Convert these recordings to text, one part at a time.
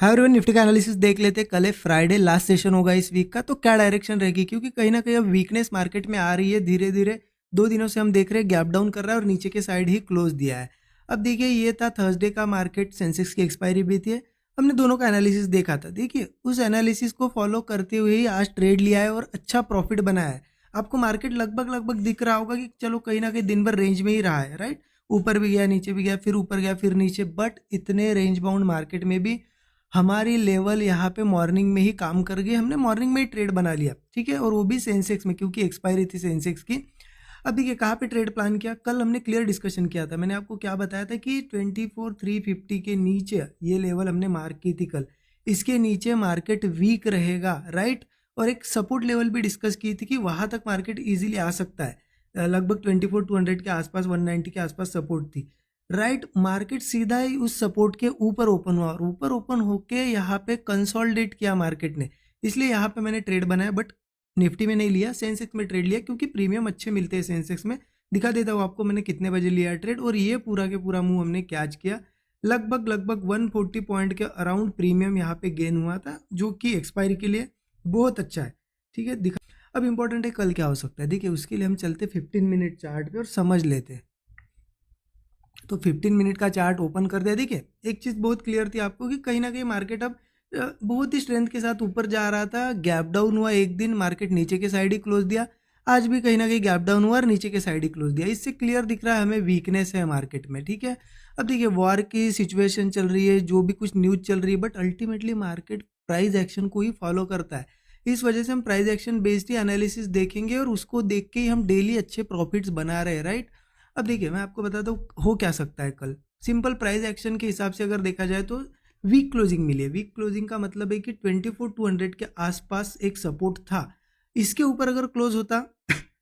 Hi everyone, Nifty का analysis देख लेते हैं। कल है फ्राइडे, लास्ट सेशन होगा इस वीक का, तो क्या डायरेक्शन रहेगी, क्योंकि कहीं ना कहीं अब वीकनेस मार्केट में आ रही है धीरे धीरे। 2 दिनों से हम देख रहे हैं गैप डाउन कर रहा है और नीचे के साइड ही क्लोज दिया है। अब देखिए, ये था थर्सडे का मार्केट, सेंसेक्स की एक्सपायरी भी थी। हमने दोनों का एनालिसिस देखा था। देखिए, उस एनालिसिस को फॉलो करते हुए ही आज ट्रेड लिया है और अच्छा प्रॉफिट बनाया है। आपको मार्केट लगभग लगभग दिख रहा होगा कि चलो कहीं ना कहीं दिन भर रेंज में ही रहा है, राइट। ऊपर भी गया, नीचे भी गया, फिर ऊपर गया, फिर नीचे, बट इतने रेंज बाउंड मार्केट में भी हमारी लेवल यहाँ पे मॉर्निंग में ही काम कर गई। हमने मॉर्निंग में ही ट्रेड बना लिया, ठीक है, और वो भी सेंसेक्स में, क्योंकि एक्सपायरी थी सेंसेक्स की। अब देखिए कहाँ पे ट्रेड प्लान किया। कल हमने क्लियर डिस्कशन किया था। मैंने आपको क्या बताया था कि 24,350 के नीचे ये लेवल हमने मार्क की थी कल। इसके नीचे मार्केट वीक रहेगा, राइट। और एक सपोर्ट लेवल भी डिस्कस की थी कि वहां तक मार्केट इजीली आ सकता है। लगभग 24,200 के आसपास, 190 के आसपास सपोर्ट थी, राइट। मार्केट सीधा ही उस सपोर्ट के ऊपर ओपन हुआ और ऊपर ओपन होके यहाँ पे कंसोलिडेट किया मार्केट ने। इसलिए यहाँ पे मैंने ट्रेड बनाया, बट निफ्टी में नहीं लिया, सेंसेक्स में ट्रेड लिया, क्योंकि प्रीमियम अच्छे मिलते हैं सेंसेक्स में। दिखा देता हूँ आपको मैंने कितने बजे लिया ट्रेड, और ये पूरा के पूरा मूव हमने कैच किया। लगभग लगभग 140 पॉइंट के अराउंड प्रीमियम यहाँ पे गेन हुआ था, जो कि एक्सपायरी के लिए बहुत अच्छा है, ठीक है। दिखा, अब इंपॉर्टेंट है कल क्या हो सकता है। देखिए, उसके लिए हम चलते 15 मिनट चार्ट पे और समझ लेते हैं। तो 15 मिनट का चार्ट ओपन कर दिया। देखिए, एक चीज़ बहुत क्लियर थी आपको कि कहीं ना कहीं मार्केट अब बहुत ही स्ट्रेंथ के साथ ऊपर जा रहा था। गैप डाउन हुआ, एक दिन मार्केट नीचे के साइड ही क्लोज दिया। आज भी कहीं ना कहीं गैप डाउन हुआ और नीचे के साइड ही क्लोज दिया। इससे क्लियर दिख रहा है हमें वीकनेस है मार्केट में, ठीक है। अब देखिए, वॉर की सिचुएशन चल रही है, जो भी कुछ न्यूज चल रही है, but ultimately market price action को ही फॉलो करता है। इस वजह से हम प्राइस एक्शन बेस्ड ही एनालिसिस देखेंगे और उसको देख के ही हम डेली अच्छे प्रॉफिट्स बना रहे हैं, राइट। अब देखिए, मैं आपको बताता हूँ हो क्या सकता है कल। सिंपल प्राइस एक्शन के हिसाब से अगर देखा जाए तो वीक क्लोजिंग मिली है। वीक क्लोजिंग का मतलब है कि 24,200 के आसपास एक सपोर्ट था। इसके ऊपर अगर क्लोज होता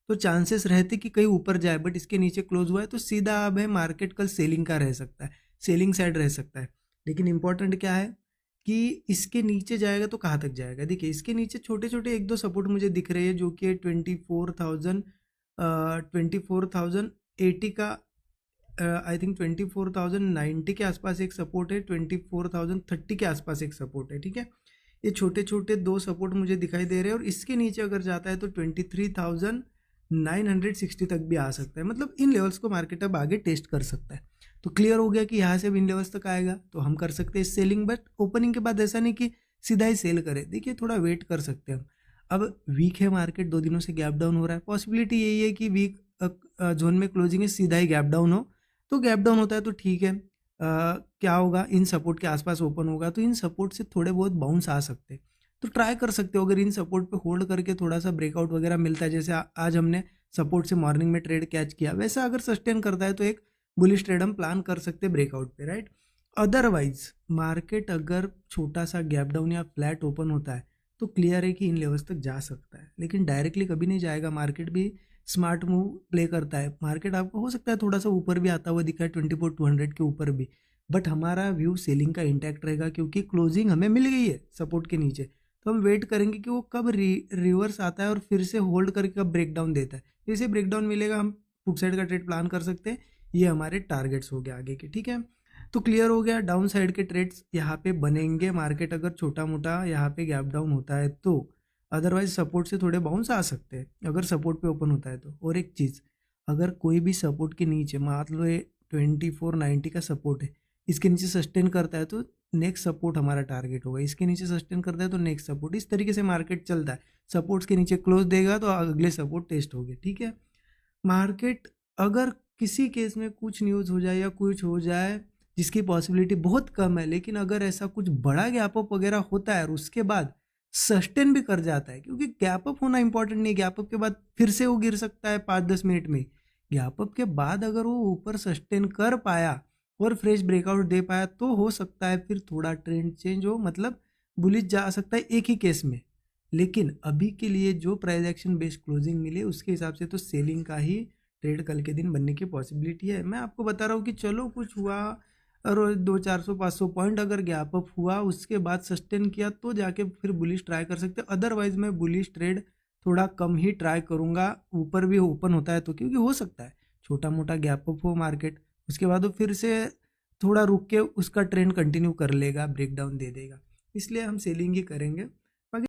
तो चांसेस रहते कि कहीं ऊपर जाए, बट इसके नीचे क्लोज हुआ है तो सीधा अब है मार्केट कल सेलिंग का रह सकता है, सेलिंग साइड रह सकता है। लेकिन इंपॉर्टेंट क्या है कि इसके नीचे जाएगा तो कहाँ तक जाएगा। देखिए, इसके नीचे छोटे छोटे एक दो सपोर्ट मुझे दिख रहे हैं, जो कि 24,80 का, आई थिंक 24,090 के आसपास एक सपोर्ट है, 24,030 के आसपास एक सपोर्ट है, ठीक है। ये छोटे छोटे दो सपोर्ट मुझे दिखाई दे रहे हैं, और इसके नीचे अगर जाता है तो 23,960 तक भी आ सकता है। मतलब इन लेवल्स को मार्केट अब आगे टेस्ट कर सकता है। तो क्लियर हो गया कि यहाँ से अब इन लेवल्स तक आएगा तो हम कर सकते हैं सेलिंग, बट ओपनिंग के बाद ऐसा नहीं कि सीधा ही सेल करें। देखिए, थोड़ा वेट कर सकते हैं हम। अब वीक है मार्केट, 2 दिनों से गैप डाउन हो रहा है। पॉसिबिलिटी यही है कि वीक जोन में क्लोजिंग है, सीधा ही गैप डाउन हो। तो गैप डाउन होता है तो ठीक है। क्या होगा, इन सपोर्ट के आसपास ओपन होगा तो इन सपोर्ट से थोड़े बहुत बाउंस आ सकते हैं। तो ट्राई कर सकते हो, अगर इन सपोर्ट पे होल्ड करके थोड़ा सा ब्रेकआउट वगैरह मिलता है, जैसे आज हमने सपोर्ट से मॉर्निंग में ट्रेड कैच किया, वैसा अगर सस्टेन करता है तो एक बुलिश ट्रेड हम प्लान कर सकते हैं ब्रेकआउट पे, राइट। अदरवाइज मार्केट अगर छोटा सा गैप डाउन या फ्लैट ओपन होता है तो क्लियर है कि इन लेवल्स तक जा सकता है, लेकिन डायरेक्टली कभी नहीं जाएगा। मार्केट भी स्मार्ट मूव प्ले करता है। मार्केट आपको हो सकता है थोड़ा सा ऊपर भी आता हुआ दिखा है, 24,200 के ऊपर भी, बट हमारा व्यू सेलिंग का इंटैक्ट रहेगा, क्योंकि क्लोजिंग हमें मिल गई है सपोर्ट के नीचे। तो हम वेट करेंगे कि वो कब रिवर्स आता है और फिर से होल्ड करके कब ब्रेकडाउन देता है। जैसे ब्रेकडाउन मिलेगा हम पुट साइड का ट्रेड प्लान कर सकते हैं। ये हमारे टारगेट्स हो गए आगे के, ठीक है। तो क्लियर हो गया, डाउन साइड के ट्रेड्स यहाँ पे बनेंगे। मार्केट अगर छोटा मोटा यहाँ पे गैप डाउन होता है तो, अदरवाइज सपोर्ट से थोड़े बाउंस आ सकते हैं अगर सपोर्ट पे ओपन होता है तो। और एक चीज़, अगर कोई भी सपोर्ट के नीचे, मान लो ये 2490 का सपोर्ट है, इसके नीचे सस्टेन करता है तो नेक्स्ट सपोर्ट हमारा टारगेट होगा। इसके नीचे सस्टेन करता है तो नेक्स्ट सपोर्ट। इस तरीके से मार्केट चलता है। सपोर्ट्स के नीचे क्लोज देगा तो अगले सपोर्ट टेस्ट होंगे, ठीक है। मार्केट अगर किसी केस में कुछ न्यूज़ हो जाए या कुछ हो जाए, जिसकी पॉसिबिलिटी बहुत कम है, लेकिन अगर ऐसा कुछ बड़ा गैप अप वगैरह होता है और उसके बाद सस्टेन भी कर जाता है, क्योंकि गैप अप होना इंपॉर्टेंट नहीं, गैप अप के बाद फिर से वो गिर सकता है 5-10 मिनट में। गैप अप के बाद अगर वो ऊपर सस्टेन कर पाया और फ्रेश ब्रेकआउट दे पाया तो हो सकता है फिर थोड़ा ट्रेंड चेंज हो, मतलब बुलिश जा सकता है एक ही केस में। लेकिन अभी के लिए जो प्राइस एक्शन बेस्ड क्लोजिंग मिले उसके हिसाब से तो सेलिंग का ही ट्रेड कल के दिन बनने की पॉसिबिलिटी है। मैं आपको बता रहा हूँ कि चलो कुछ हुआ और 200-400-500 पॉइंट अगर गैप अप हुआ, उसके बाद सस्टेन किया तो जाके फिर बुलिश ट्राई कर सकते हैं। अदरवाइज मैं बुलिश ट्रेड थोड़ा कम ही ट्राई करूँगा। ऊपर भी ओपन होता है तो, क्योंकि हो सकता है छोटा मोटा गैप अप हो मार्केट, उसके बाद वो फिर से थोड़ा रुक के उसका ट्रेंड कंटिन्यू कर लेगा, ब्रेकडाउन दे देगा, इसलिए हम सेलिंग ही करेंगे।